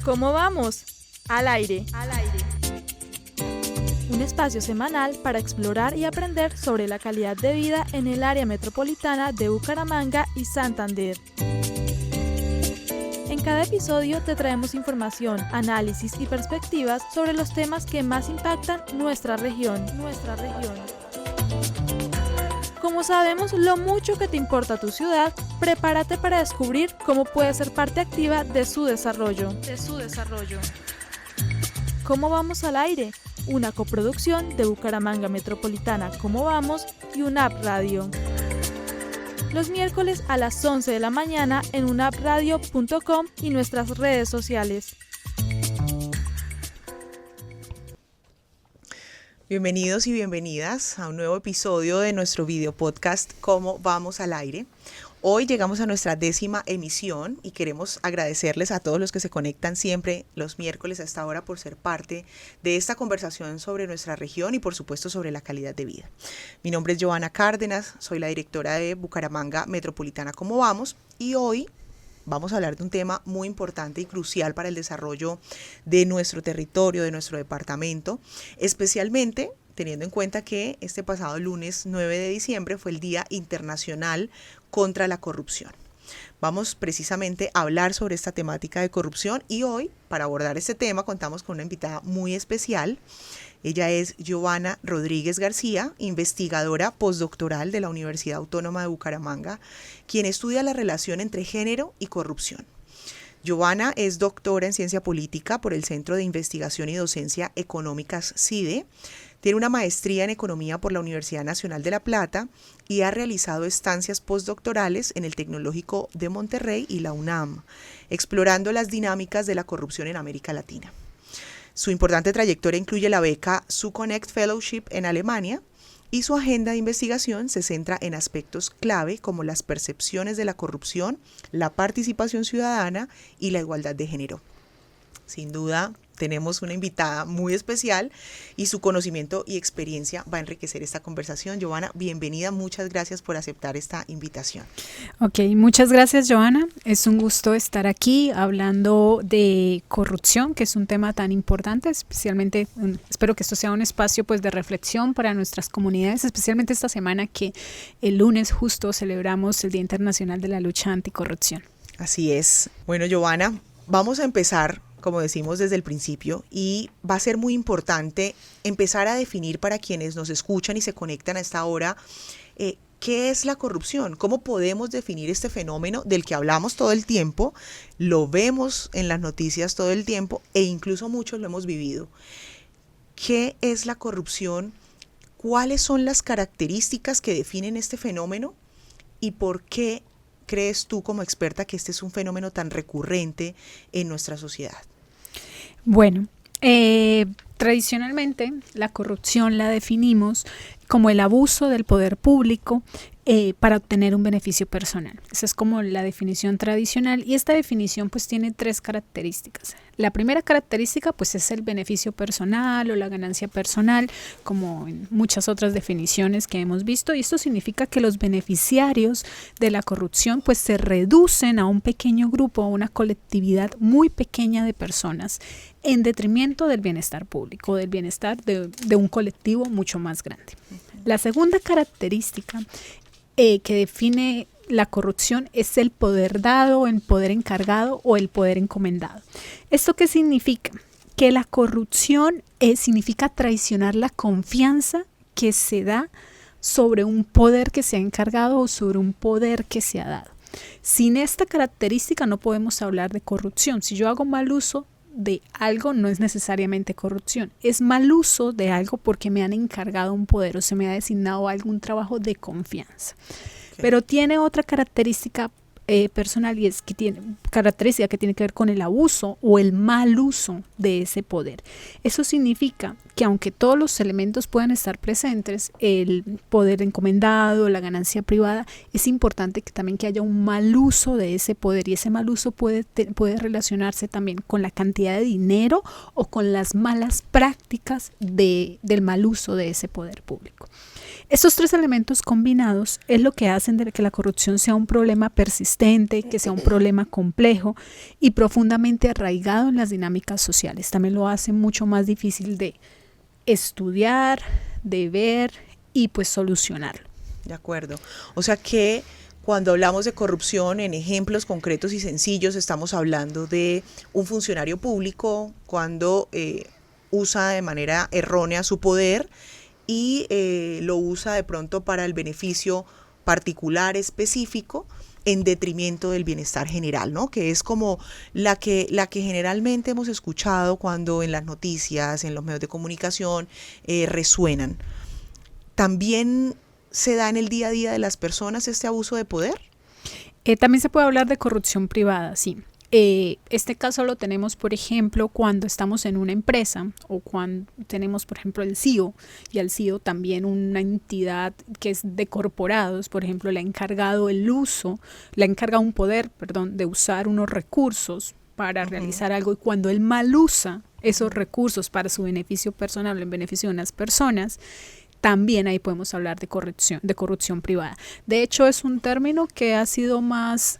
¿Cómo vamos? Al aire. Un espacio semanal para explorar y aprender sobre la calidad de vida en el área metropolitana de Bucaramanga y Santander. En cada episodio te traemos información, análisis y perspectivas sobre los temas que más impactan nuestra región. Como sabemos lo mucho que te importa tu ciudad, prepárate para descubrir cómo puedes ser parte activa de su desarrollo. ¿Cómo vamos al aire? Una coproducción de Bucaramanga Metropolitana ¿Cómo vamos? Y UNAP Radio. Los miércoles a las 11 de la mañana en unapradio.com y nuestras redes sociales. Bienvenidos y bienvenidas a un nuevo episodio de nuestro video podcast ¿Cómo vamos al aire? Hoy llegamos a nuestra 10ª emisión y queremos agradecerles a todos los que se conectan siempre los miércoles a esta hora por ser parte de esta conversación sobre nuestra región y por supuesto sobre la calidad de vida. Mi nombre es Joana Cárdenas, soy la directora de Bucaramanga Metropolitana ¿Cómo vamos? Y hoy vamos a hablar de un tema muy importante y crucial para el desarrollo de nuestro territorio, de nuestro departamento, especialmente teniendo en cuenta que este pasado lunes 9 de diciembre fue el Día Internacional contra la Corrupción. Vamos precisamente a hablar sobre esta temática de corrupción y hoy, para abordar este tema, contamos con una invitada muy especial. Ella es Giovanna Rodríguez García, investigadora postdoctoral de la Universidad Autónoma de Bucaramanga, quien estudia la relación entre género y corrupción. Giovanna es doctora en Ciencia Política por el Centro de Investigación y Docencia Económicas CIDE, tiene una maestría en Economía por la Universidad Nacional de La Plata y ha realizado estancias postdoctorales en el Tecnológico de Monterrey y la UNAM, explorando las dinámicas de la corrupción en América Latina. Su importante trayectoria incluye la beca SuConnect Fellowship en Alemania y su agenda de investigación se centra en aspectos clave como las percepciones de la corrupción, la participación ciudadana y la igualdad de género. Sin duda, tenemos una invitada muy especial y su conocimiento y experiencia va a enriquecer esta conversación. Giovanna, bienvenida, muchas gracias por aceptar esta invitación. Ok, muchas gracias, Joana. Es un gusto estar aquí hablando de corrupción, que es un tema tan importante, especialmente espero que esto sea un espacio pues de reflexión para nuestras comunidades, especialmente esta semana que el lunes justo celebramos el Día Internacional de la Lucha Anticorrupción. Así es. Bueno, Giovanna, vamos a empezar, como decimos desde el principio, y va a ser muy importante empezar a definir para quienes nos escuchan y se conectan a esta hora, ¿qué es la corrupción? ¿Cómo podemos definir este fenómeno del que hablamos todo el tiempo, lo vemos en las noticias todo el tiempo e incluso muchos lo hemos vivido? ¿Qué es la corrupción? ¿Cuáles son las características que definen este fenómeno? ¿Y por qué crees tú como experta que este es un fenómeno tan recurrente en nuestra sociedad? Bueno, tradicionalmente la corrupción la definimos como el abuso del poder público para obtener un beneficio personal. Esa es como la definición tradicional y esta definición pues tiene 3 características. La primera característica pues es el beneficio personal o la ganancia personal, como en muchas otras definiciones que hemos visto, y esto significa que los beneficiarios de la corrupción pues se reducen a un pequeño grupo, a una colectividad muy pequeña de personas en detrimento del bienestar público, del bienestar de un colectivo mucho más grande. La segunda característica que define la corrupción es el poder dado, el poder encargado o el poder encomendado. ¿Esto qué significa? Que la corrupción significa traicionar la confianza que se da sobre un poder que se ha encargado o sobre un poder que se ha dado. Sin esta característica no podemos hablar de corrupción. Si yo hago mal uso de algo, no es necesariamente corrupción, es mal uso de algo porque me han encargado un poder o se me ha designado algún trabajo de confianza. Okay. Pero tiene otra característica personal y es que tiene característica que tiene que ver con el abuso o el mal uso de ese poder. Eso significa que aunque todos los elementos puedan estar presentes, el poder encomendado, la ganancia privada, es importante que también que haya un mal uso de ese poder y ese mal uso puede relacionarse también con la cantidad de dinero o con las malas prácticas del mal uso de ese poder público. Estos tres elementos combinados es lo que hacen de que la corrupción sea un problema persistente, que sea un problema complejo y profundamente arraigado en las dinámicas sociales. También lo hace mucho más difícil de estudiar, de ver y pues solucionarlo. De acuerdo. O sea que cuando hablamos de corrupción en ejemplos concretos y sencillos, estamos hablando de un funcionario público cuando usa de manera errónea su poder y lo usa de pronto para el beneficio particular específico en detrimento del bienestar general, ¿no? Que es como la que generalmente hemos escuchado cuando en las noticias, en los medios de comunicación resuenan. También se da en el día a día de las personas este abuso de poder. También se puede hablar de corrupción privada, sí. Este caso lo tenemos, por ejemplo, cuando estamos en una empresa o cuando tenemos, por ejemplo, el CEO y al CEO también una entidad que es de corporados, por ejemplo, le ha encargado un poder, de usar unos recursos para realizar algo y cuando él mal usa esos recursos para su beneficio personal o en beneficio de unas personas, también ahí podemos hablar de corrupción privada. De hecho, es un término que ha sido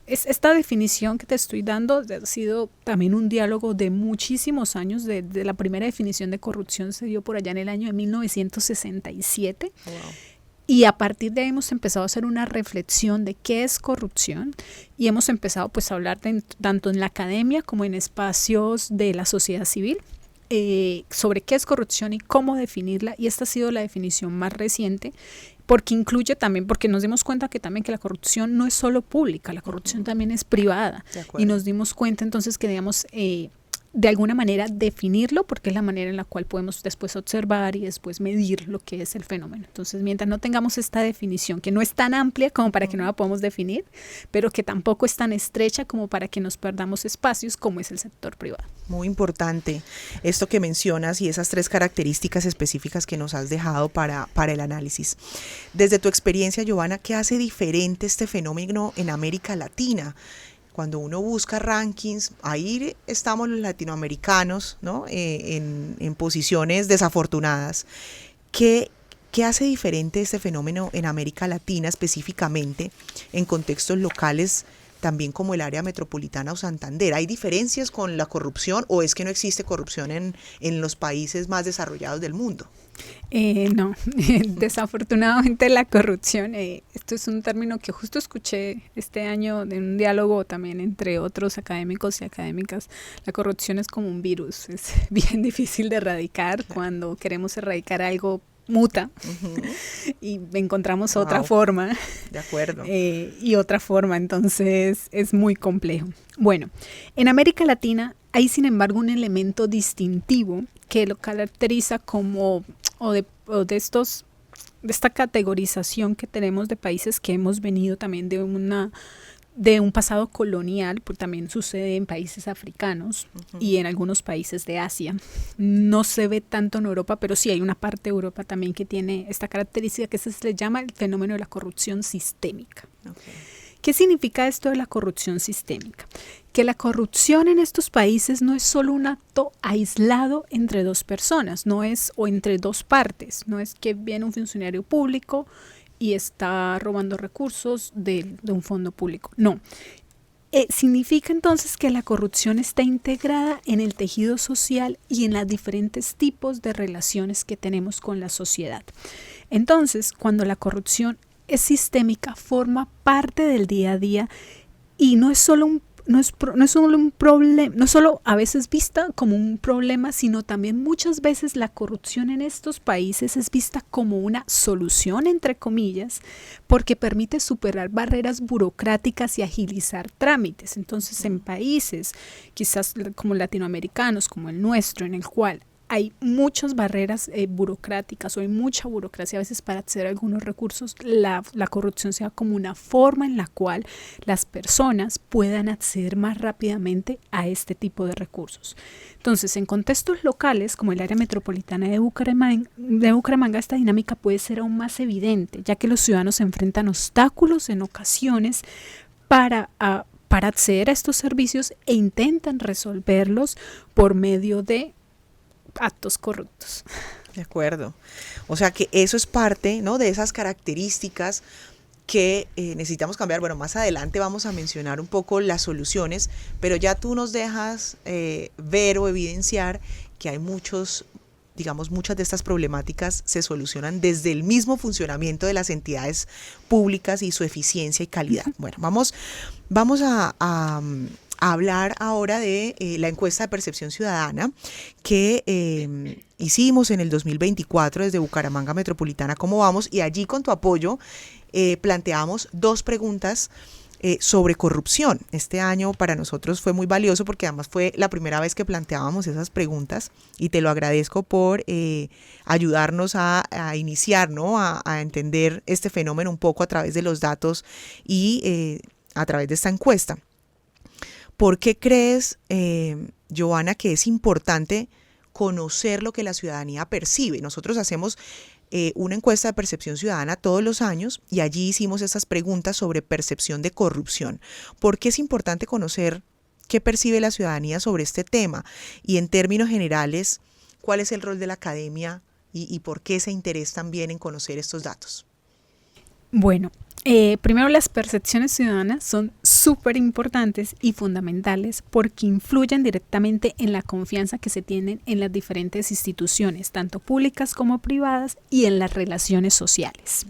esta definición que te estoy dando ha sido también un diálogo de muchísimos años. De la primera definición de corrupción se dio por allá en el año de 1967. Wow. Y a partir de ahí hemos empezado a hacer una reflexión de qué es corrupción y hemos empezado pues a hablar tanto en la academia como en espacios de la sociedad civil. Sobre qué es corrupción y cómo definirla, y esta ha sido la definición más reciente porque incluye también, porque nos dimos cuenta que también que la corrupción no es solo pública, la corrupción también es privada, y nos dimos cuenta entonces que digamos de alguna manera definirlo porque es la manera en la cual podemos después observar y después medir lo que es el fenómeno. Entonces, mientras no tengamos esta definición, que no es tan amplia como para que no la podamos definir, pero que tampoco es tan estrecha como para que nos perdamos espacios como es el sector privado. Muy importante esto que mencionas y esas tres características específicas que nos has dejado para el análisis. Desde tu experiencia, Giovanna, ¿qué hace diferente este fenómeno en América Latina? Cuando uno busca rankings, ahí estamos los latinoamericanos, ¿no? En posiciones desafortunadas. ¿Qué hace diferente este fenómeno en América Latina específicamente en contextos locales, también como el área metropolitana o Santander? ¿Hay diferencias con la corrupción o es que no existe corrupción en los países más desarrollados del mundo? No, desafortunadamente la corrupción, esto es un término que justo escuché este año en un diálogo también entre otros académicos y académicas. La corrupción es como un virus, es bien difícil de erradicar. Cuando queremos erradicar algo muta y encontramos otra forma. De acuerdo. Y otra forma, entonces es muy complejo. Bueno, en América Latina hay sin embargo un elemento distintivo que lo caracteriza como de esta categorización que tenemos de países que hemos venido también de un pasado colonial, porque también sucede en países africanos y en algunos países de Asia. No se ve tanto en Europa, pero sí hay una parte de Europa también que tiene esta característica que se le llama el fenómeno de la corrupción sistémica. Okay. ¿Qué significa esto de la corrupción sistémica? Que la corrupción en estos países no es solo un acto aislado entre dos personas, o entre dos partes, no es que viene un funcionario público y está robando recursos de un fondo público, no. Significa entonces que la corrupción está integrada en el tejido social y en los diferentes tipos de relaciones que tenemos con la sociedad. Entonces, cuando la corrupción es sistémica, forma parte del día a día y no es solo un problema, no solo a veces vista como un problema, sino también muchas veces la corrupción en estos países es vista como una solución, entre comillas, porque permite superar barreras burocráticas y agilizar trámites. Entonces, en países quizás como latinoamericanos, como el nuestro, en el cual hay muchas barreras burocráticas o hay mucha burocracia a veces para acceder a algunos recursos, la corrupción sea como una forma en la cual las personas puedan acceder más rápidamente a este tipo de recursos. Entonces, en contextos locales como el área metropolitana de Bucaramanga, esta dinámica puede ser aún más evidente, ya que los ciudadanos se enfrentan obstáculos en ocasiones para acceder a estos servicios e intentan resolverlos por medio de actos corruptos. De acuerdo. O sea que eso es parte, ¿no?, de esas características que necesitamos cambiar. Bueno, más adelante vamos a mencionar un poco las soluciones, pero ya tú nos dejas ver o evidenciar que hay muchas de estas problemáticas se solucionan desde el mismo funcionamiento de las entidades públicas y su eficiencia y calidad. Bueno, vamos a hablar ahora de la encuesta de percepción ciudadana que hicimos en el 2024 desde Bucaramanga Metropolitana, ¿cómo vamos? Y allí con tu apoyo planteamos 2 preguntas sobre corrupción. Este año para nosotros fue muy valioso porque además fue la primera vez que planteábamos esas preguntas y te lo agradezco por ayudarnos a iniciar, ¿no?, a entender este fenómeno un poco a través de los datos y a través de esta encuesta. ¿Por qué crees, Joana, que es importante conocer lo que la ciudadanía percibe? Nosotros hacemos una encuesta de percepción ciudadana todos los años y allí hicimos esas preguntas sobre percepción de corrupción. ¿Por qué es importante conocer qué percibe la ciudadanía sobre este tema? Y en términos generales, ¿cuál es el rol de la academia y por qué ese interés también en conocer estos datos? Bueno, primero las percepciones ciudadanas son súper importantes y fundamentales porque influyen directamente en la confianza que se tienen en las diferentes instituciones, tanto públicas como privadas, y en las relaciones sociales.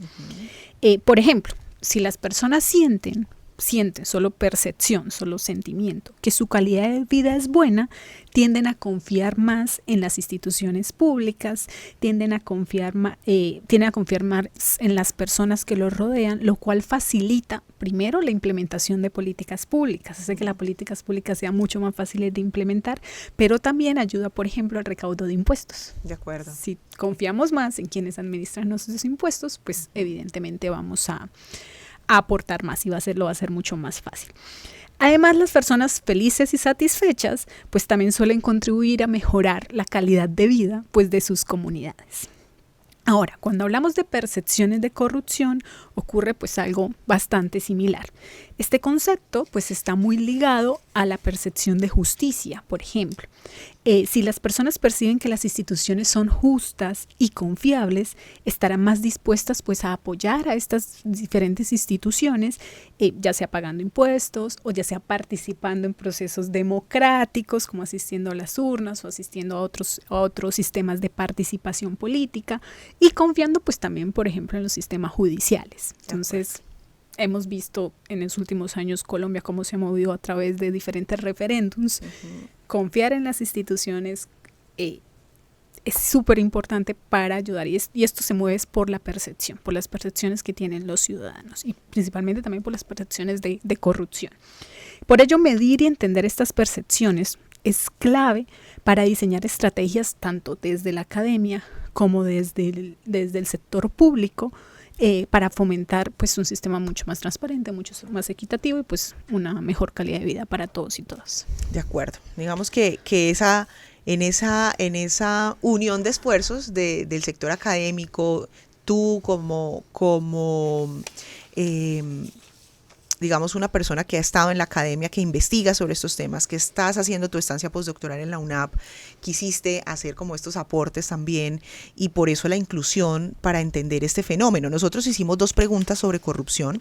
Por ejemplo, si las personas sienten solo percepción, solo sentimiento, que su calidad de vida es buena, tienden a confiar más en las instituciones públicas, tienden a confiar más en las personas que los rodean, lo cual facilita primero la implementación de políticas públicas, hace que las políticas públicas sean mucho más fáciles de implementar, pero también ayuda, por ejemplo, al recaudo de impuestos. De acuerdo. Si confiamos más en quienes administran nuestros impuestos, pues evidentemente vamos a aportar más y lo va a ser mucho más fácil. Además, las personas felices y satisfechas pues también suelen contribuir a mejorar la calidad de vida pues de sus comunidades. Ahora, cuando hablamos de percepciones de corrupción, ocurre pues algo bastante similar. Este concepto pues está muy ligado a la percepción de justicia, por ejemplo. Si las personas perciben que las instituciones son justas y confiables, estarán más dispuestas pues a apoyar a estas diferentes instituciones, ya sea pagando impuestos o ya sea participando en procesos democráticos como asistiendo a las urnas o asistiendo a otros sistemas de participación política y confiando pues también, por ejemplo, en los sistemas judiciales. Entonces, hemos visto en los últimos años Colombia cómo se ha movido a través de diferentes referéndums. Confiar en las instituciones es súper importante para ayudar y esto se mueve por la percepción, por las percepciones que tienen los ciudadanos y principalmente también por las percepciones de corrupción. Por ello, medir y entender estas percepciones es clave para diseñar estrategias tanto desde la academia como desde el sector público, para fomentar pues un sistema mucho más transparente, mucho más equitativo y pues una mejor calidad de vida para todos y todas. De acuerdo. Digamos que en esa unión de esfuerzos del sector académico, tú como digamos una persona que ha estado en la academia, que investiga sobre estos temas, que estás haciendo tu estancia postdoctoral en la UNAP, quisiste hacer como estos aportes también y por eso la inclusión para entender este fenómeno. Nosotros hicimos 2 preguntas sobre corrupción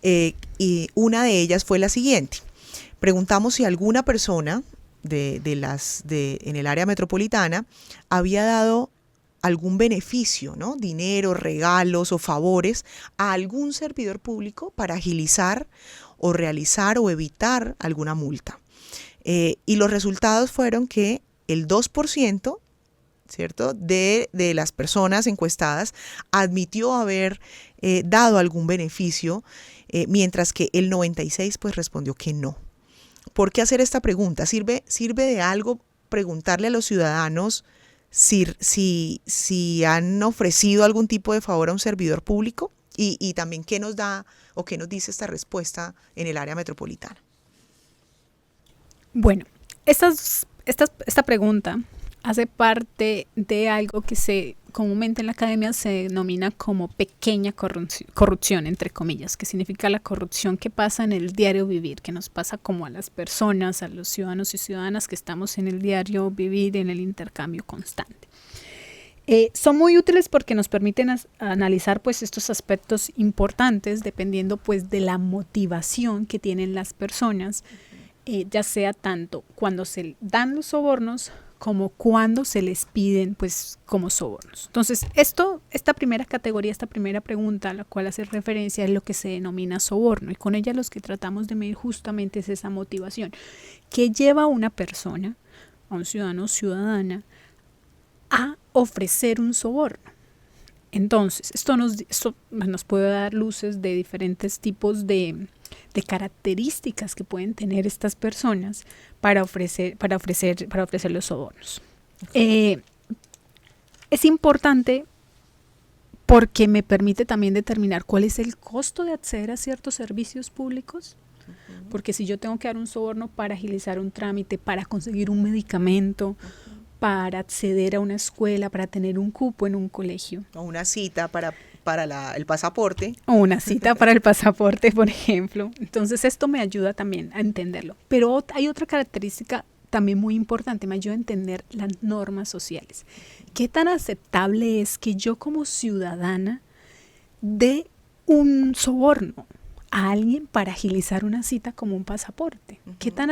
y una de ellas fue la siguiente. Preguntamos si alguna persona en el área metropolitana había dado algún beneficio, ¿no?, dinero, regalos o favores a algún servidor público para agilizar o realizar o evitar alguna multa. Y los resultados fueron que el 2%, ¿cierto?, de las personas encuestadas admitió haber dado algún beneficio, mientras que el 96% pues respondió que no. ¿Por qué hacer esta pregunta? ¿Sirve de algo preguntarle a los ciudadanos si han ofrecido algún tipo de favor a un servidor público y también qué nos da o qué nos dice esta respuesta en el área metropolitana? Bueno, esta pregunta hace parte de algo que comúnmente en la academia se denomina como pequeña corrupción, entre comillas, que significa la corrupción que pasa en el diario vivir, que nos pasa como a las personas, a los ciudadanos y ciudadanas que estamos en el diario vivir, en el intercambio constante. Son muy útiles porque nos permiten analizar pues estos aspectos importantes dependiendo pues de la motivación que tienen las personas, ya sea tanto cuando se dan los sobornos como cuando se les piden pues como sobornos. Entonces esta primera categoría, esta primera pregunta a la cual hace referencia es lo que se denomina soborno, y con ella los que tratamos de medir justamente es esa motivación que lleva a una persona, a un ciudadano o ciudadana, a ofrecer un soborno. Entonces, esto nos puede dar luces de diferentes tipos de características que pueden tener estas personas para ofrecer los sobornos. Es importante porque me permite también determinar cuál es el costo de acceder a ciertos servicios públicos. Porque si yo tengo que dar un soborno para agilizar un trámite, para conseguir un medicamento, para acceder a una escuela, para tener un cupo en un colegio. O una cita para el pasaporte. O una cita para el pasaporte, por ejemplo. Entonces esto me ayuda también a entenderlo. Pero hay otra característica también muy importante, me ayuda a entender las normas sociales. ¿Qué tan aceptable es que yo como ciudadana dé un soborno a alguien para agilizar una cita como un pasaporte? ¿Qué tan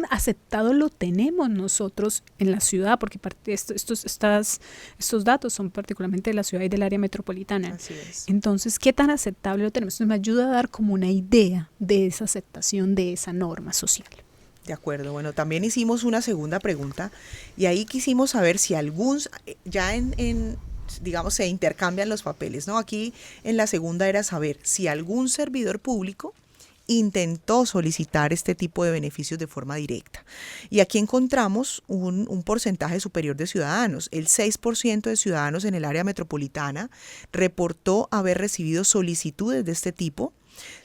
aceptado lo tenemos nosotros en la ciudad? Porque estos datos son particularmente de la ciudad y del área metropolitana. Así es. Entonces, ¿qué tan aceptable lo tenemos? Entonces, me ayuda a dar como una idea de esa aceptación de esa norma social. De acuerdo. Bueno, también hicimos una segunda pregunta y ahí quisimos saber si digamos, se intercambian los papeles, ¿no? Aquí en la segunda era saber si algún servidor público intentó solicitar este tipo de beneficios de forma directa. Y aquí encontramos un porcentaje superior de ciudadanos. El 6% de ciudadanos en el área metropolitana reportó haber recibido solicitudes de este tipo,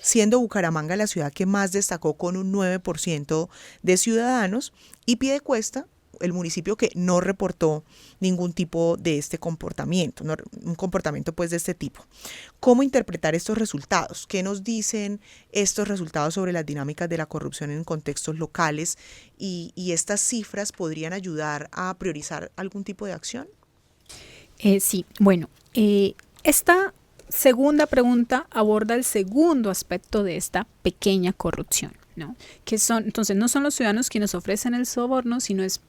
siendo Bucaramanga la ciudad que más destacó con un 9% de ciudadanos, y Piedecuesta el municipio que no reportó ningún tipo de este comportamiento, un comportamiento pues de este tipo. ¿Cómo interpretar estos resultados? ¿Qué nos dicen estos resultados sobre las dinámicas de la corrupción en contextos locales? ¿Y estas cifras podrían ayudar a priorizar algún tipo de acción? Sí, bueno, esta segunda pregunta aborda el segundo aspecto de esta pequeña corrupción, ¿no? Entonces, no son los ciudadanos quienes ofrecen el soborno, sino es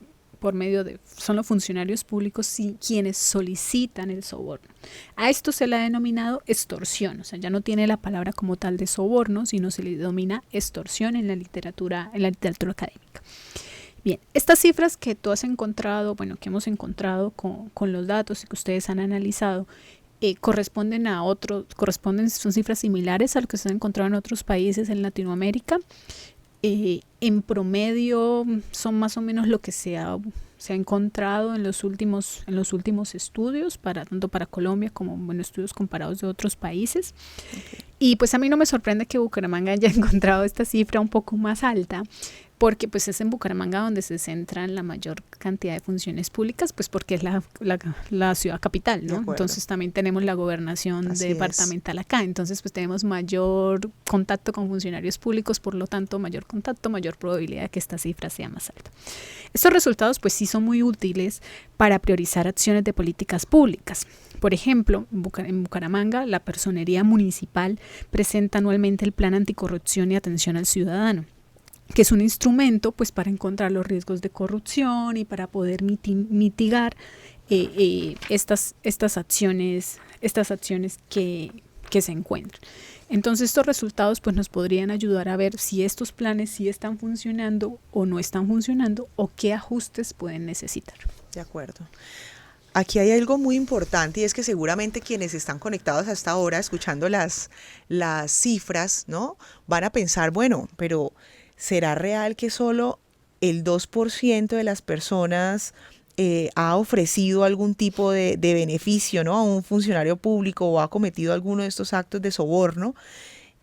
son los funcionarios públicos quienes solicitan el soborno. A esto se le ha denominado extorsión, o sea, ya no tiene la palabra como tal de soborno, sino se le denomina extorsión en la literatura académica. Bien, estas cifras que tú has encontrado, que hemos encontrado con los datos y que ustedes han analizado, son cifras similares a lo que se han encontrado en otros países en Latinoamérica. En promedio son más o menos lo que se ha encontrado en los últimos estudios, tanto para Colombia como estudios comparados de otros países. Okay. Y pues a mí no me sorprende que Bucaramanga haya encontrado esta cifra un poco más alta, porque pues es en Bucaramanga donde se centran la mayor cantidad de funciones públicas, pues porque es la ciudad capital, ¿no? Entonces también tenemos la gobernación departamental acá, entonces pues tenemos mayor contacto con funcionarios públicos, por lo tanto mayor contacto, mayor probabilidad de que esta cifra sea más alta. Estos resultados pues sí son muy útiles para priorizar acciones de políticas públicas. Por ejemplo, en Bucaramanga, la Personería Municipal presenta anualmente el Plan Anticorrupción y Atención al Ciudadano, que es un instrumento pues para encontrar los riesgos de corrupción y para poder mitigar estas acciones que se encuentran. Entonces estos resultados pues nos podrían ayudar a ver si estos planes sí están funcionando o no están funcionando o qué ajustes pueden necesitar. De acuerdo. Aquí hay algo muy importante y es que seguramente quienes están conectados hasta ahora escuchando las cifras, ¿no? Van a pensar, bueno, pero ¿será real que solo el 2% de las personas ha ofrecido algún tipo de beneficio, ¿no?, a un funcionario público o ha cometido alguno de estos actos de soborno?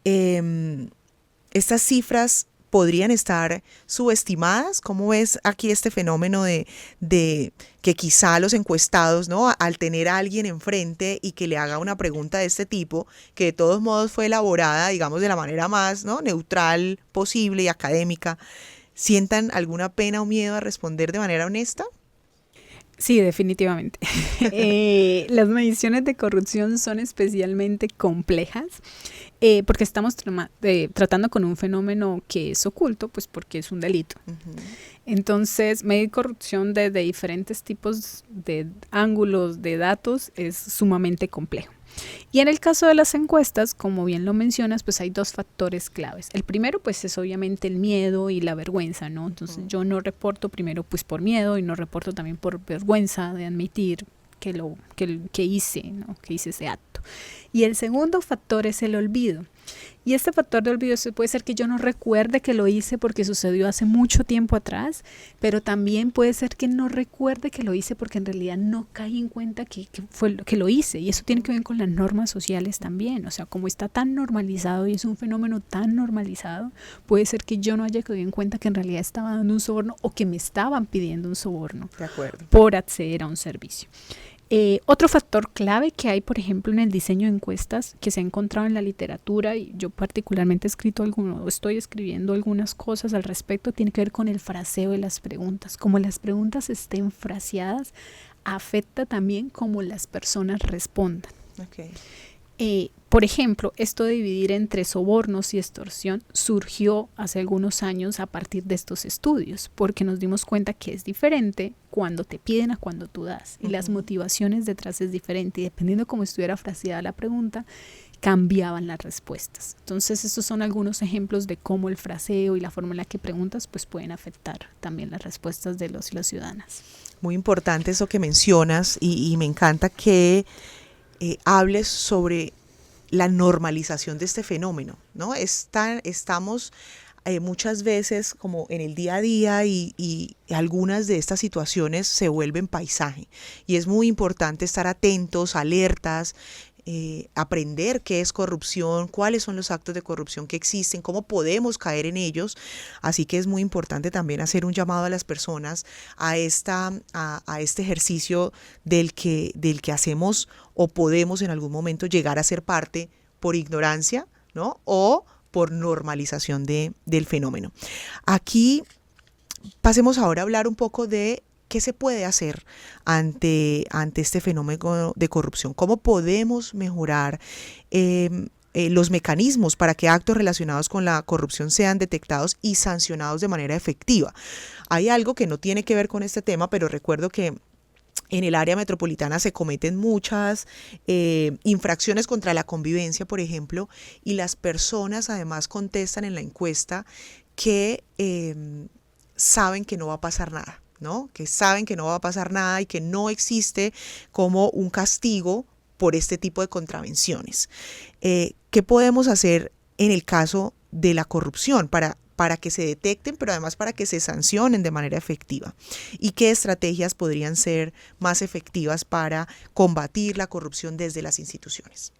Estas cifras podrían estar subestimadas. ¿Cómo ves aquí este fenómeno de que quizá los encuestados, ¿no?, al tener a alguien enfrente y que le haga una pregunta de este tipo, que de todos modos fue elaborada, digamos, de la manera más, ¿no?, neutral posible y académica, sientan alguna pena o miedo a responder de manera honesta? Sí, definitivamente. Las mediciones de corrupción son especialmente complejas porque estamos tratando con un fenómeno que es oculto, pues porque es un delito. Uh-huh. Entonces, medir corrupción desde diferentes tipos de ángulos de datos es sumamente complejo. Y en el caso de las encuestas, como bien lo mencionas, pues hay dos factores claves. El primero, pues es obviamente el miedo y la vergüenza, ¿no? Entonces yo no reporto primero pues por miedo y no reporto también por vergüenza de admitir que hice, ¿no? Que hice ese acto. Y el segundo factor es el olvido. Y este factor de olvido puede ser que yo no recuerde que lo hice porque sucedió hace mucho tiempo atrás, pero también puede ser que no recuerde que lo hice porque en realidad no caí en cuenta que lo hice. Y eso tiene que ver con las normas sociales también. O sea, como está tan normalizado y es un fenómeno tan normalizado, puede ser que yo no haya caído en cuenta que en realidad estaba dando un soborno o que me estaban pidiendo un soborno por acceder a un servicio. Otro factor clave que hay, por ejemplo, en el diseño de encuestas que se ha encontrado en la literatura, y yo particularmente estoy escribiendo algunas cosas al respecto, tiene que ver con el fraseo de las preguntas. Como las preguntas estén fraseadas, afecta también cómo las personas respondan. Okay. Por ejemplo, esto de dividir entre sobornos y extorsión surgió hace algunos años a partir de estos estudios, porque nos dimos cuenta que es diferente cuando te piden a cuando tú das, y las motivaciones detrás es diferente, y dependiendo cómo estuviera fraseada la pregunta, cambiaban las respuestas. Entonces, estos son algunos ejemplos de cómo el fraseo y la forma en la que preguntas pues pueden afectar también las respuestas de los y las ciudadanas. Muy importante eso que mencionas, y me encanta que hables sobre la normalización de este fenómeno, ¿no? Estamos muchas veces como en el día a día y algunas de estas situaciones se vuelven paisaje, y es muy importante estar atentos, alertas, aprender qué es corrupción, cuáles son los actos de corrupción que existen, cómo podemos caer en ellos. Así que es muy importante también hacer un llamado a las personas a este ejercicio del que hacemos o podemos en algún momento llegar a ser parte por ignorancia, ¿no? O por normalización del fenómeno. Aquí pasemos ahora a hablar un poco de ¿qué se puede hacer ante este fenómeno de corrupción? ¿Cómo podemos mejorar los mecanismos para que actos relacionados con la corrupción sean detectados y sancionados de manera efectiva? Hay algo que no tiene que ver con este tema, pero recuerdo que en el área metropolitana se cometen muchas infracciones contra la convivencia, por ejemplo, y las personas además contestan en la encuesta que saben que no va a pasar nada, ¿no? Que saben que no va a pasar nada y que no existe como un castigo por este tipo de contravenciones. ¿Qué podemos hacer en el caso de la corrupción para que se detecten, pero además para que se sancionen de manera efectiva? ¿Y qué estrategias podrían ser más efectivas para combatir la corrupción desde las instituciones?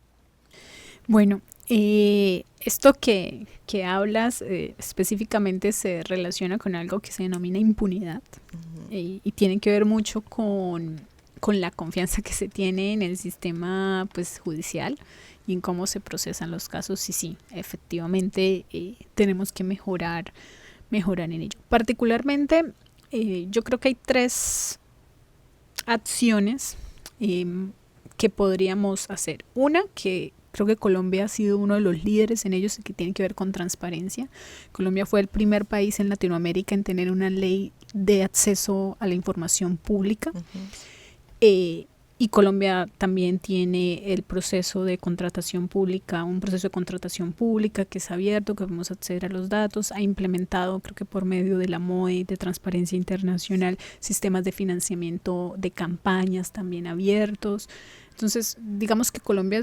Bueno, esto que hablas específicamente se relaciona con algo que se denomina impunidad. Uh-huh. Y tiene que ver mucho con la confianza que se tiene en el sistema pues judicial y en cómo se procesan los casos. Y sí, efectivamente tenemos que mejorar en ello. Particularmente, yo creo que hay 3 acciones que podríamos hacer. Una, que creo que Colombia ha sido uno de los líderes en ellos, que tiene que ver con transparencia. Colombia fue el primer país en Latinoamérica en tener una ley de acceso a la información pública. Uh-huh. Y Colombia también tiene el proceso de contratación pública, un proceso de contratación pública que es abierto, que podemos acceder a los datos. Ha implementado, creo que por medio de la MOE, de Transparencia Internacional, sistemas de financiamiento de campañas también abiertos. Entonces, digamos que Colombia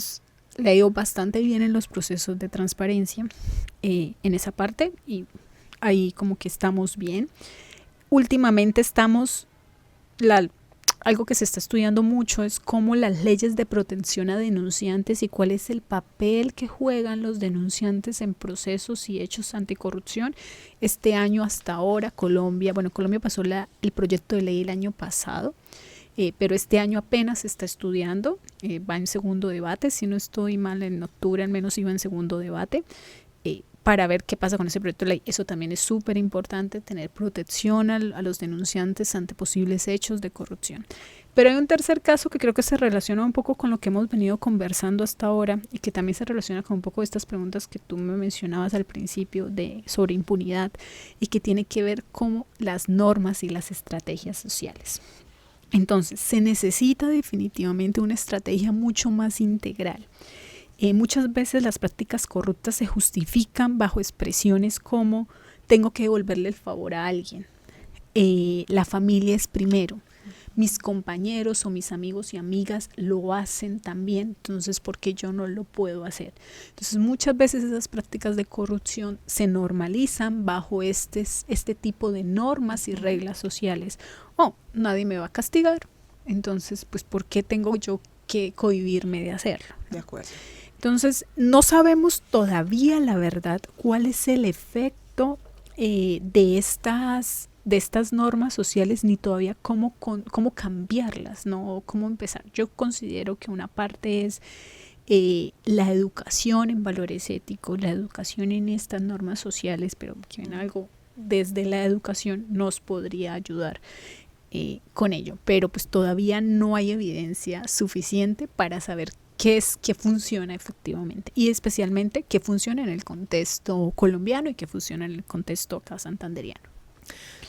le ha ido bastante bien en los procesos de transparencia en esa parte, y ahí como que estamos bien. Últimamente algo que se está estudiando mucho es cómo las leyes de protección a denunciantes y cuál es el papel que juegan los denunciantes en procesos y hechos anticorrupción. Este año hasta ahora Colombia pasó el proyecto de ley el año pasado, pero este año apenas se está estudiando, va en segundo debate, si no estoy mal, en octubre al menos iba en segundo debate. para ver qué pasa con ese proyecto de ley. Eso también es súper importante, tener protección a los denunciantes ante posibles hechos de corrupción. Pero hay un tercer caso que creo que se relaciona un poco con lo que hemos venido conversando hasta ahora y que también se relaciona con un poco de estas preguntas que tú me mencionabas al principio sobre impunidad y que tiene que ver con las normas y las estrategias sociales. Entonces, se necesita definitivamente una estrategia mucho más integral. Muchas veces las prácticas corruptas se justifican bajo expresiones como tengo que devolverle el favor a alguien, la familia es primero, mis compañeros o mis amigos y amigas lo hacen también, entonces ¿por qué yo no lo puedo hacer? Entonces muchas veces esas prácticas de corrupción se normalizan bajo este tipo de normas y reglas sociales. Nadie me va a castigar, entonces pues ¿por qué tengo yo que cohibirme de hacerlo? De acuerdo. Entonces, no sabemos todavía la verdad cuál es el efecto de estas normas sociales, ni todavía cómo cambiarlas, ¿no? Cómo empezar. Yo considero que una parte es la educación en valores éticos, la educación en estas normas sociales, pero que en algo desde la educación nos podría ayudar con ello. Pero pues todavía no hay evidencia suficiente para saber qué funciona efectivamente y especialmente qué funciona en el contexto colombiano y qué funciona en el contexto acá santanderiano.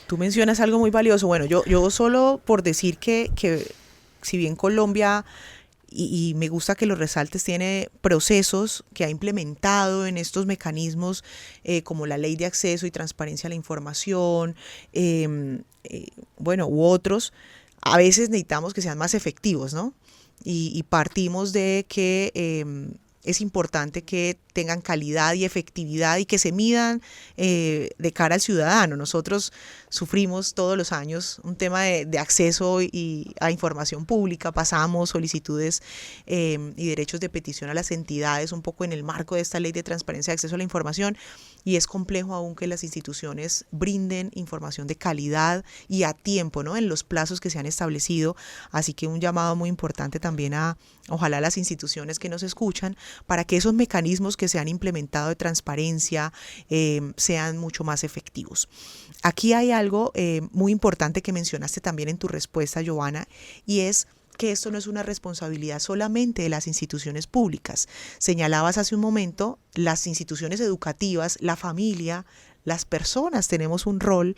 Tú mencionas algo muy valioso. Bueno, yo solo por decir que si bien Colombia, y me gusta que lo resaltes, tiene procesos que ha implementado en estos mecanismos como la Ley de Acceso y Transparencia a la Información, u otros, a veces necesitamos que sean más efectivos, ¿no? Y partimos de que es importante que tengan calidad y efectividad y que se midan de cara al ciudadano. Nosotros sufrimos todos los años un tema de acceso a información pública, pasamos solicitudes y derechos de petición a las entidades un poco en el marco de esta ley de transparencia de acceso a la información, y es complejo aún que las instituciones brinden información de calidad y a tiempo, ¿no? En los plazos que se han establecido. Así que un llamado muy importante también ojalá las instituciones que nos escuchan, para que esos mecanismos que se han implementado de transparencia sean mucho más efectivos. Aquí hay algo muy importante que mencionaste también en tu respuesta, Giovanna, y es que esto no es una responsabilidad solamente de las instituciones públicas. Señalabas hace un momento, las instituciones educativas, la familia, las personas tenemos un rol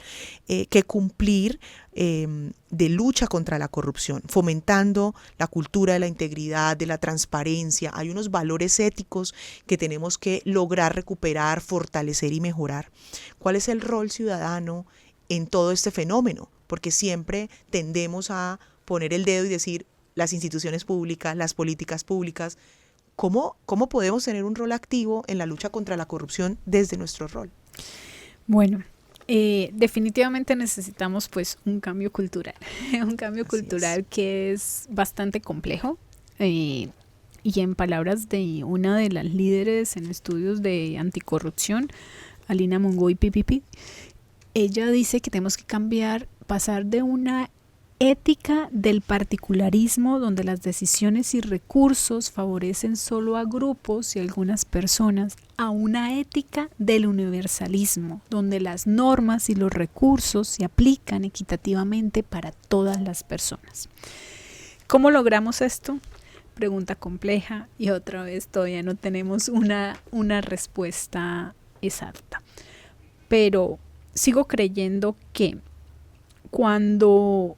que cumplir de lucha contra la corrupción, fomentando la cultura de la integridad, de la transparencia. Hay unos valores éticos que tenemos que lograr recuperar, fortalecer y mejorar. ¿Cuál es el rol ciudadano en todo este fenómeno? Porque siempre tendemos a poner el dedo y decir las instituciones públicas, las políticas públicas. ¿Cómo podemos tener un rol activo en la lucha contra la corrupción desde nuestro rol? Bueno, definitivamente necesitamos pues un cambio cultural, un cambio cultural que es bastante complejo y en palabras de una de las líderes en estudios de anticorrupción, Alina Mongoy Pipipi, ella dice que tenemos que pasar de una ética del particularismo donde las decisiones y recursos favorecen solo a grupos y algunas personas, a una ética del universalismo donde las normas y los recursos se aplican equitativamente para todas las personas. ¿Cómo logramos esto? Pregunta compleja y otra vez todavía no tenemos una respuesta exacta, pero sigo creyendo que cuando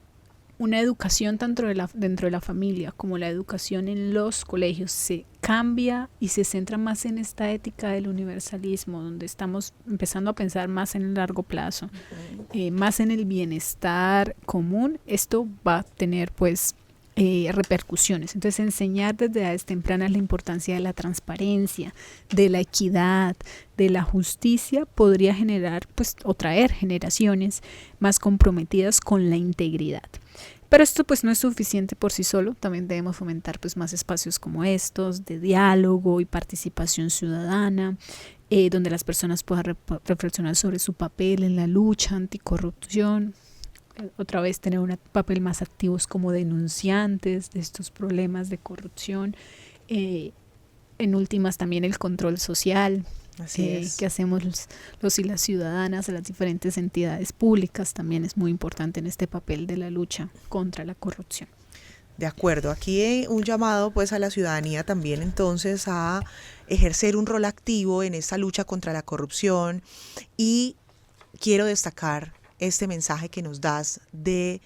una educación tanto dentro de la familia como la educación en los colegios se cambia y se centra más en esta ética del universalismo, donde estamos empezando a pensar más en el largo plazo, más en el bienestar común, esto va a tener pues repercusiones. Entonces enseñar desde edades tempranas la importancia de la transparencia, de la equidad, de la justicia podría generar pues o traer generaciones más comprometidas con la integridad. Pero esto pues no es suficiente por sí solo, también debemos fomentar pues más espacios como estos de diálogo y participación ciudadana, donde las personas puedan reflexionar sobre su papel en la lucha anticorrupción, otra vez tener un papel más activos como denunciantes de estos problemas de corrupción, en últimas también el control social, Así es. que hacemos los y las ciudadanas, las diferentes entidades públicas, también es muy importante en este papel de la lucha contra la corrupción. De acuerdo, aquí un llamado pues a la ciudadanía también entonces a ejercer un rol activo en esta lucha contra la corrupción, y quiero destacar este mensaje que nos das de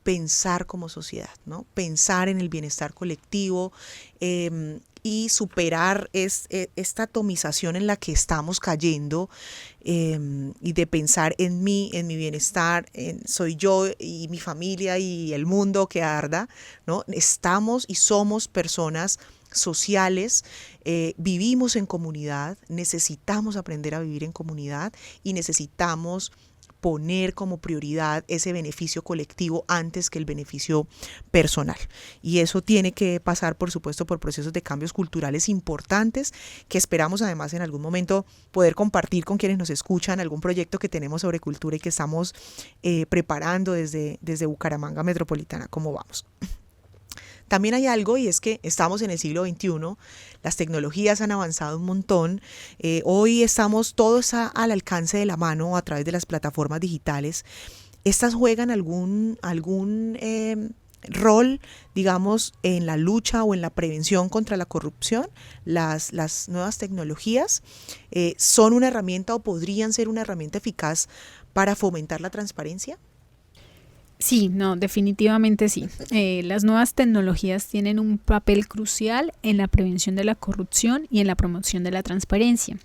pensar como sociedad, ¿no? Pensar en el bienestar colectivo y superar esta atomización en la que estamos cayendo, y de pensar en mí, en mi bienestar, soy yo y mi familia y el mundo que arda, ¿no? Estamos y somos personas sociales, vivimos en comunidad, necesitamos aprender a vivir en comunidad y necesitamos poner como prioridad ese beneficio colectivo antes que el beneficio personal. Y eso tiene que pasar, por supuesto, por procesos de cambios culturales importantes que esperamos además en algún momento poder compartir con quienes nos escuchan, algún proyecto que tenemos sobre cultura y que estamos preparando desde Bucaramanga Metropolitana. ¿Cómo vamos? También hay algo, y es que estamos en el siglo XXI, las tecnologías han avanzado un montón, hoy todo está al alcance de la mano a través de las plataformas digitales. ¿Estas juegan algún rol, digamos, en la lucha o en la prevención contra la corrupción? Las nuevas tecnologías ¿son una herramienta o podrían ser una herramienta eficaz para fomentar la transparencia? Sí, no, definitivamente sí. Las nuevas tecnologías tienen un papel crucial en la prevención de la corrupción y en la promoción de la transparencia.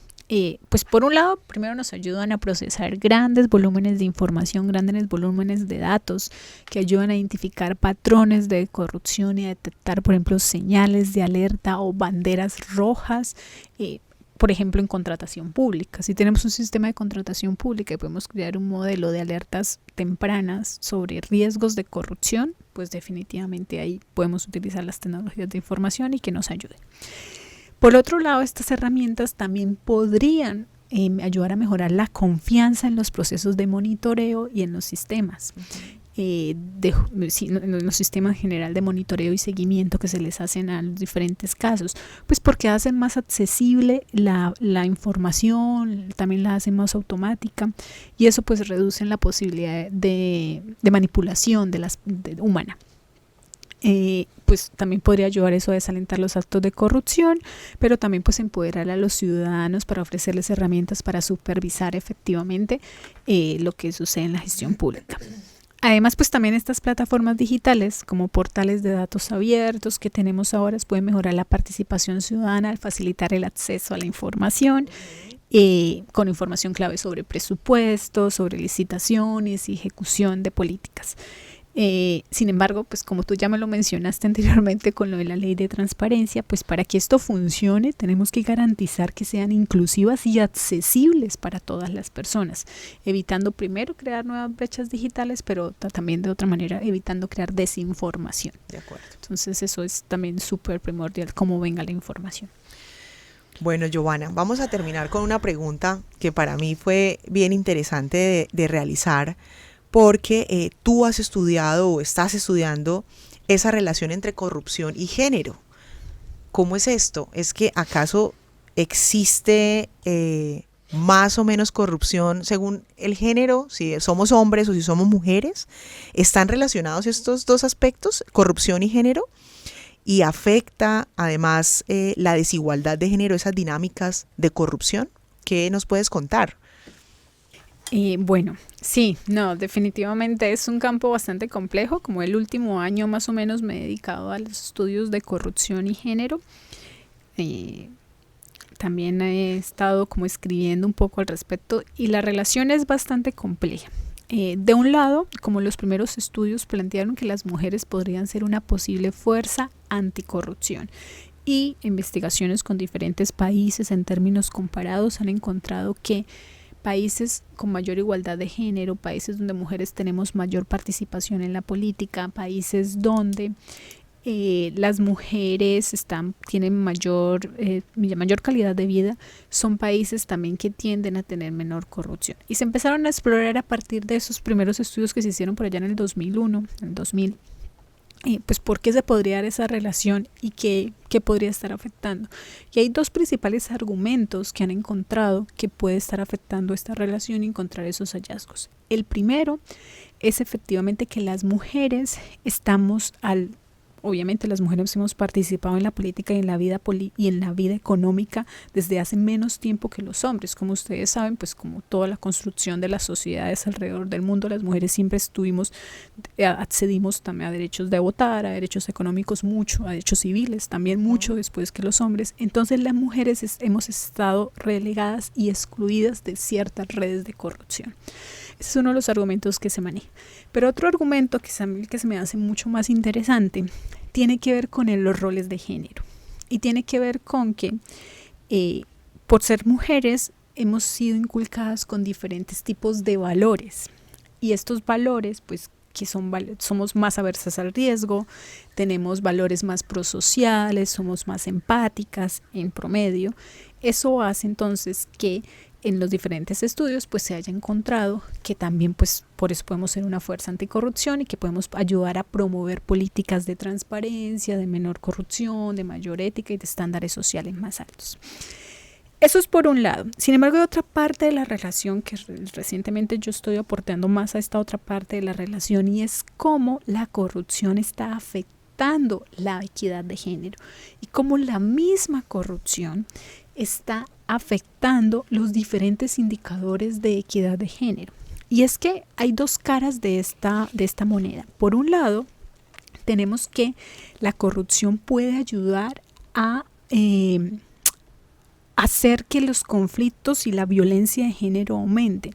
Pues por un lado, primero nos ayudan a procesar grandes volúmenes de información, grandes volúmenes de datos que ayudan a identificar patrones de corrupción y a detectar, por ejemplo, señales de alerta o banderas rojas, por ejemplo, en contratación pública. Si tenemos un sistema de contratación pública y podemos crear un modelo de alertas tempranas sobre riesgos de corrupción, pues definitivamente ahí podemos utilizar las tecnologías de información y que nos ayuden. Por otro lado, estas herramientas también podrían ayudar a mejorar la confianza en los procesos de monitoreo y en los sistemas. En los sistemas general de monitoreo y seguimiento que se les hacen a los diferentes casos, pues porque hacen más accesible la información, también la hacen más automática, y eso pues reduce la posibilidad de manipulación humana. Pues también podría ayudar eso a desalentar los actos de corrupción, pero también pues empoderar a los ciudadanos para ofrecerles herramientas para supervisar efectivamente lo que sucede en la gestión pública. Además, pues también estas plataformas digitales como portales de datos abiertos que tenemos ahora pueden mejorar la participación ciudadana al facilitar el acceso a la información, con información clave sobre presupuestos, sobre licitaciones y ejecución de políticas. Sin embargo, pues como tú ya me lo mencionaste anteriormente con lo de la ley de transparencia, pues para que esto funcione tenemos que garantizar que sean inclusivas y accesibles para todas las personas, evitando primero crear nuevas brechas digitales, pero también de otra manera evitando crear desinformación. De acuerdo. Entonces eso es también súper primordial, cómo venga la información. Bueno, Giovanna, vamos a terminar con una pregunta que para mí fue bien interesante de realizar, porque tú has estudiado o estás estudiando esa relación entre corrupción y género. ¿Cómo es esto? ¿Es que acaso existe más o menos corrupción según el género? Si somos hombres o si somos mujeres, ¿están relacionados estos dos aspectos, corrupción y género? ¿Y afecta además la desigualdad de género, esas dinámicas de corrupción? ¿Qué nos puedes contar? Bueno, sí, no, definitivamente es un campo bastante complejo. Como el último año más o menos me he dedicado a los estudios de corrupción y género. También he estado como escribiendo un poco al respecto y la relación es bastante compleja. De un lado, como los primeros estudios plantearon que las mujeres podrían ser una posible fuerza anticorrupción, y investigaciones con diferentes países en términos comparados han encontrado que países con mayor igualdad de género, países donde mujeres tenemos mayor participación en la política, países donde las mujeres tienen mayor calidad de vida, son países también que tienden a tener menor corrupción. Y se empezaron a explorar a partir de esos primeros estudios que se hicieron por allá en el 2001, en el 2000. pues por qué se podría dar esa relación y qué podría estar afectando. Y hay dos principales argumentos que han encontrado que puede estar afectando esta relación y encontrar esos hallazgos. El primero es efectivamente que las mujeres obviamente las mujeres hemos participado en la política y en la vida y en la vida económica desde hace menos tiempo que los hombres. Como ustedes saben, pues como toda la construcción de las sociedades alrededor del mundo, las mujeres siempre accedimos también a derechos de votar, a derechos económicos mucho, a derechos civiles también mucho después que los hombres. Entonces las mujeres hemos estado relegadas y excluidas de ciertas redes de corrupción. Ese es uno de los argumentos que se maneja. Pero otro argumento que se me hace mucho más interesante tiene que ver con los roles de género. Y tiene que ver con que por ser mujeres hemos sido inculcadas con diferentes tipos de valores. Y estos valores, pues, somos más aversas al riesgo, tenemos valores más prosociales, somos más empáticas en promedio. Eso hace entonces que en los diferentes estudios pues se haya encontrado que también pues por eso podemos ser una fuerza anticorrupción y que podemos ayudar a promover políticas de transparencia, de menor corrupción, de mayor ética y de estándares sociales más altos. Eso es por un lado. Sin embargo, hay otra parte de la relación que recientemente yo estoy aportando más a esta otra parte de la relación, y es cómo la corrupción está afectando la equidad de género y cómo la misma corrupción está afectando los diferentes indicadores de equidad de género. Y es que hay dos caras de esta moneda. Por un lado, tenemos que la corrupción puede ayudar a hacer que los conflictos y la violencia de género aumenten,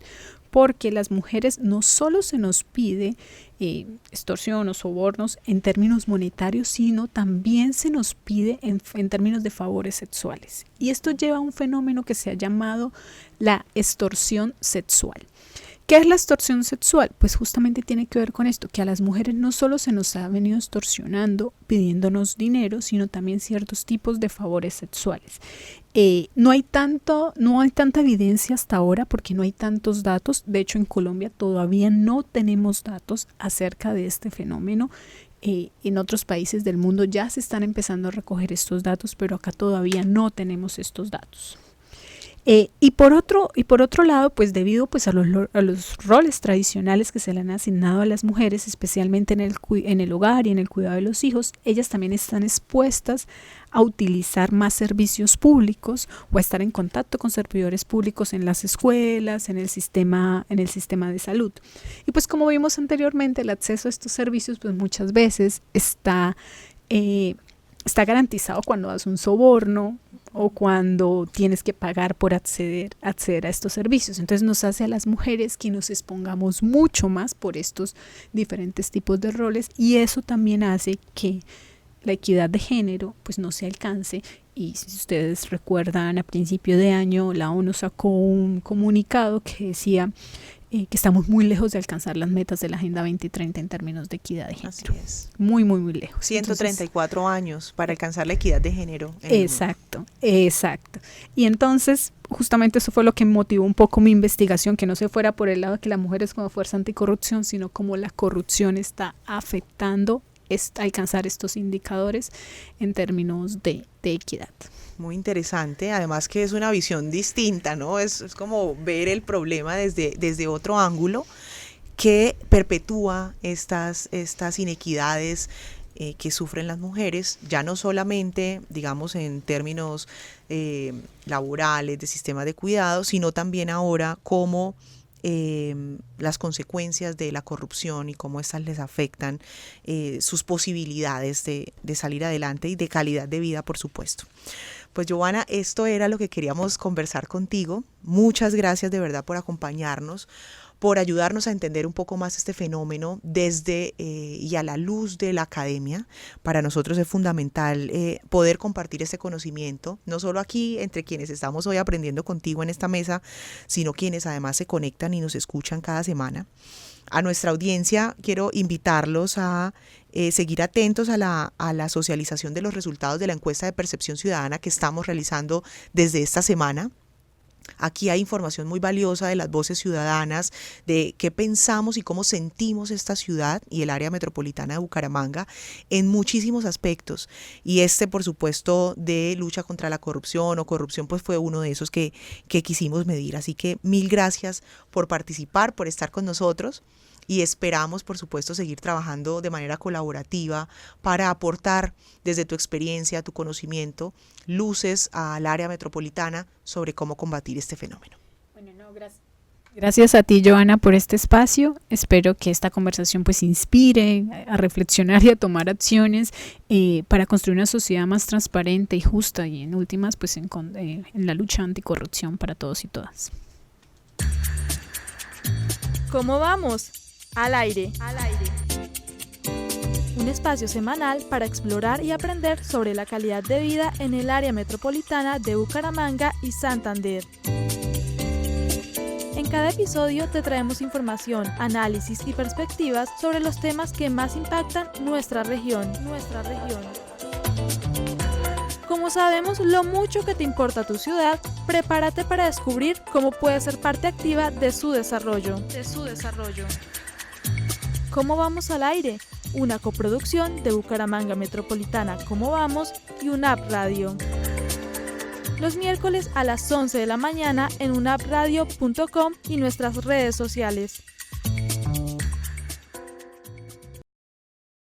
porque las mujeres no solo se nos pide extorsión o sobornos en términos monetarios, sino también se nos pide en términos de favores sexuales. Y esto lleva a un fenómeno que se ha llamado la extorsión sexual. ¿Qué es la extorsión sexual? Pues justamente tiene que ver con esto, que a las mujeres no solo se nos ha venido extorsionando pidiéndonos dinero, sino también ciertos tipos de favores sexuales. No hay tanta evidencia hasta ahora porque no hay tantos datos. De hecho, en Colombia todavía no tenemos datos acerca de este fenómeno. En otros países del mundo ya se están empezando a recoger estos datos, pero acá todavía no tenemos estos datos. Y por otro lado, pues debido pues a los roles tradicionales que se le han asignado a las mujeres, especialmente en el hogar y en el cuidado de los hijos, ellas también están expuestas a utilizar más servicios públicos o a estar en contacto con servidores públicos en las escuelas, en el sistema de salud. Y pues como vimos anteriormente, el acceso a estos servicios pues muchas veces está garantizado cuando das un soborno o cuando tienes que pagar por acceder a estos servicios. Entonces nos hace a las mujeres que nos expongamos mucho más por estos diferentes tipos de roles, y eso también hace que la equidad de género pues no se alcance. Y si ustedes recuerdan, a principio de año la ONU sacó un comunicado que decía que estamos muy lejos de alcanzar las metas de la Agenda 2030 en términos de equidad de género. Así es. Muy, muy, muy lejos. 134 años para alcanzar la equidad de género. Exacto. Y entonces, justamente eso fue lo que motivó un poco mi investigación, que no se fuera por el lado de que la mujer es como fuerza anticorrupción, sino como la corrupción está afectando alcanzar estos indicadores en términos de equidad. Muy interesante, además que es una visión distinta, ¿no? Es como ver el problema desde otro ángulo que perpetúa estas inequidades que sufren las mujeres, ya no solamente, digamos, en términos laborales, de sistemas de cuidado, sino también ahora como las consecuencias de la corrupción y cómo estas les afectan sus posibilidades de salir adelante y de calidad de vida, por supuesto. Pues Giovanna, esto era lo que queríamos conversar contigo. Muchas gracias de verdad por acompañarnos, por ayudarnos a entender un poco más este fenómeno desde y a la luz de la academia. Para nosotros es fundamental poder compartir este conocimiento, no solo aquí entre quienes estamos hoy aprendiendo contigo en esta mesa, sino quienes además se conectan y nos escuchan cada semana. A nuestra audiencia quiero invitarlos a seguir atentos a la socialización de los resultados de la encuesta de percepción ciudadana que estamos realizando desde esta semana. Aquí hay información muy valiosa de las voces ciudadanas, de qué pensamos y cómo sentimos esta ciudad y el área metropolitana de Bucaramanga en muchísimos aspectos. Y por supuesto, de lucha contra la corrupción o corrupción, pues fue uno de esos que quisimos medir. Así que mil gracias por participar, por estar con nosotros. Y esperamos, por supuesto, seguir trabajando de manera colaborativa para aportar desde tu experiencia, tu conocimiento, luces al área metropolitana sobre cómo combatir este fenómeno. Bueno, gracias a ti, Joana, por este espacio. Espero que esta conversación pues inspire a reflexionar y a tomar acciones para construir una sociedad más transparente y justa y en últimas pues en la lucha anticorrupción para todos y todas. ¿Cómo vamos? Al aire. Un espacio semanal para explorar y aprender sobre la calidad de vida en el área metropolitana de Bucaramanga y Santander. En cada episodio te traemos información, análisis y perspectivas sobre los temas que más impactan nuestra región. Como sabemos lo mucho que te importa tu ciudad, prepárate para descubrir cómo puedes ser parte activa de su desarrollo. ¿Cómo vamos al aire? Una coproducción de Bucaramanga Metropolitana Cómo Vamos y UNAP Radio. Los miércoles a las 11 de la mañana en unapradio.com y nuestras redes sociales.